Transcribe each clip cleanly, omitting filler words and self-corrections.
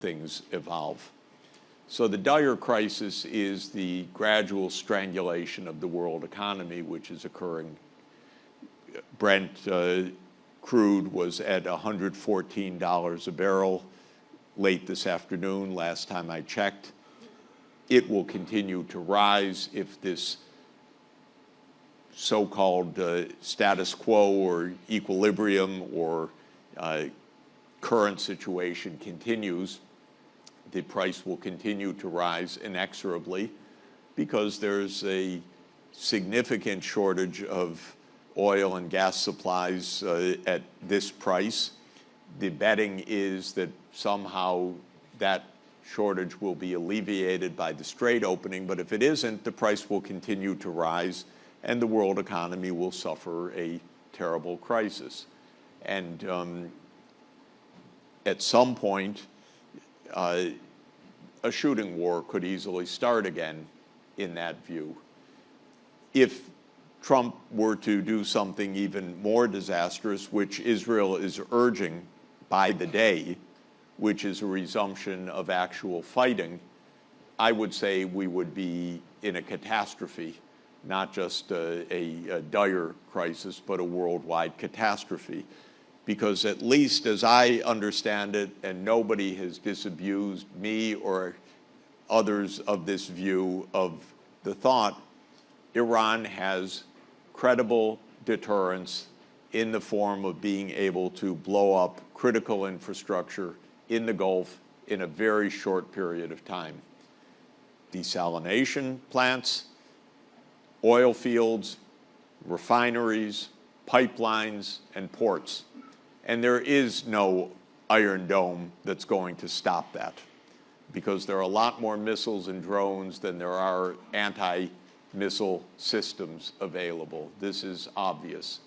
things evolve. So the dire crisis is the gradual strangulation of the world economy, which is occurring. Brent Crude was at $114 a barrel late this afternoon, last time I checked. It will continue to rise if this so-called status quo or equilibrium or current situation continues. The price will continue to rise inexorably because there's a significant shortage of oil and gas supplies at this price. The betting is that somehow that shortage will be alleviated by the Strait opening, but if it isn't, the price will continue to rise and the world economy will suffer a terrible crisis. And at some point, a shooting war could easily start again in that view. If Trump were to do something even more disastrous, which Israel is urging by the day, which is a resumption of actual fighting, I would say we would be in a catastrophe, not just a dire crisis, but a worldwide catastrophe. Because at least as I understand it, and nobody has disabused me or others of this view of the thought, Iran has credible deterrence in the form of being able to blow up critical infrastructure in the Gulf in a very short period of time. Desalination plants, oil fields, refineries, pipelines, and ports. And there is no Iron Dome that's going to stop that, because there are a lot more missiles and drones than there are anti-missile systems available. This is obvious.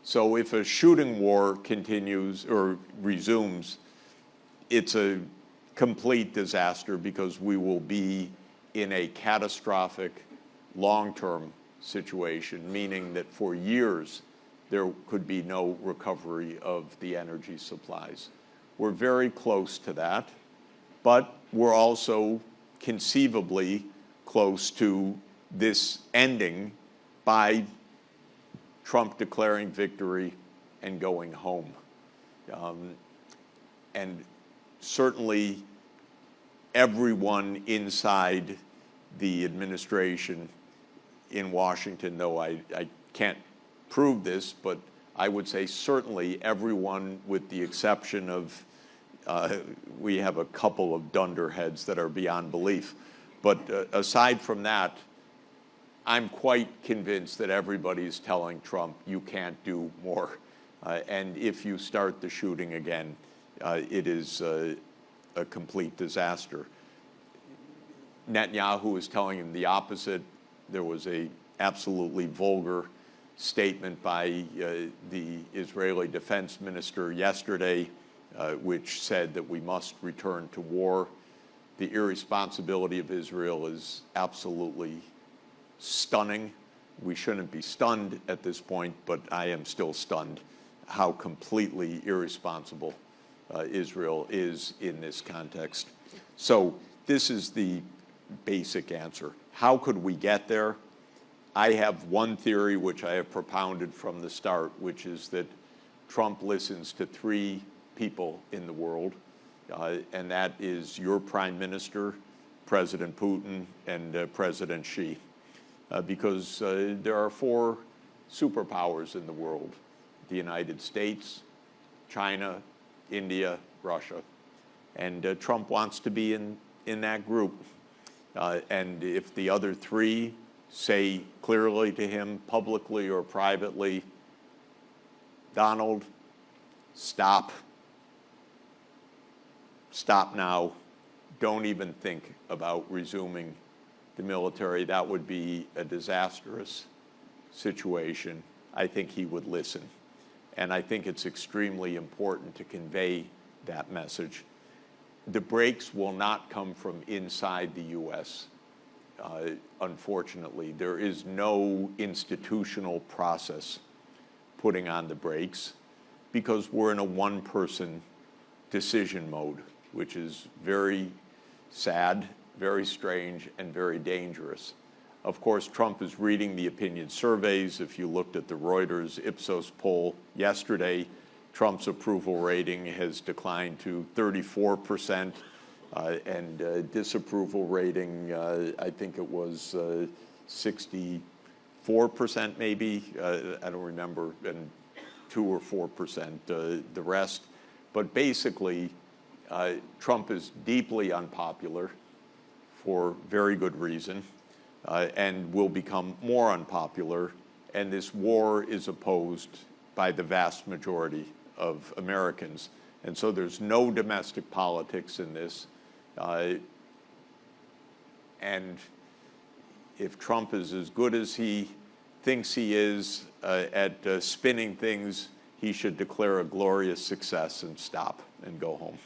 So if a shooting war continues or resumes, it's a complete disaster because we will be in a catastrophic long-term situation, meaning that for years there could be no recovery of the energy supplies. We're very close to that, but we're also conceivably close to this ending by Trump declaring victory and going home. And certainly everyone inside the administration in Washington, though I can't prove this, but I would say certainly everyone, with the exception of, we have a couple of dunderheads that are beyond belief. But aside from that, I'm quite convinced that everybody's telling Trump, you can't do more. And if you start the shooting again, it is a complete disaster. Netanyahu is telling him the opposite. There was a absolutely vulgar statement by the Israeli defense minister yesterday, which said that we must return to war. The irresponsibility of Israel is absolutely stunning. We shouldn't be stunned at this point, but I am still stunned how completely irresponsible Israel is in this context. So this is the basic answer. How could we get there? I have one theory which I have propounded from the start, which is that Trump listens to three people in the world, and that is your prime minister, President Putin, and President Xi, because there are four superpowers in the world: the United States, China, India, Russia, and Trump wants to be in that group. And if the other three say clearly to him, publicly or privately, Donald, stop now, don't even think about resuming the military, that would be a disastrous situation. I think he would listen. And I think it's extremely important to convey that message. The breaks will not come from inside the U.S. Unfortunately, there is no institutional process putting on the brakes because we're in a one-person decision mode. which is very sad, very strange, and very dangerous. Of course, Trump is reading the opinion surveys. If you looked at the Reuters Ipsos poll yesterday, Trump's approval rating has declined to 34%, and disapproval rating, I think it was 64% maybe, I don't remember, and 2 or 4% the rest. But basically, Trump is deeply unpopular for very good reason, and will become more unpopular. And this war is opposed by the vast majority of Americans. And so there's no domestic politics in this. And if Trump is as good as he thinks he is at spinning things, he should declare a glorious success and stop and go home.